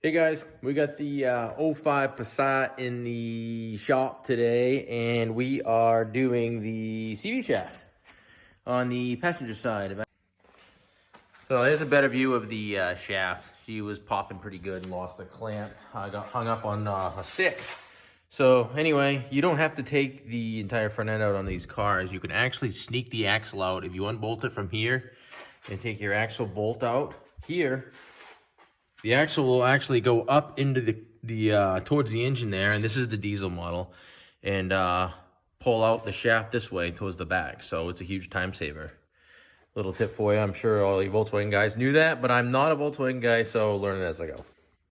Hey guys, we got the '05 Passat in the shop today, and we are doing the CV shaft on the passenger side. So there's a better view of the shaft. She was popping pretty good and lost the clamp. I got hung up on a stick. So anyway, you don't have to take the entire front end out on these cars. You can actually sneak the axle out. If you unbolt it from here and take your axle bolt out here, the axle will actually go up into the towards the engine there, and this is the diesel model, and pull out the shaft this way towards the back. So it's a huge time saver. Little tip for you. I'm sure all you Volkswagen guys knew that, but I'm not a Volkswagen guy, so learn it as I go.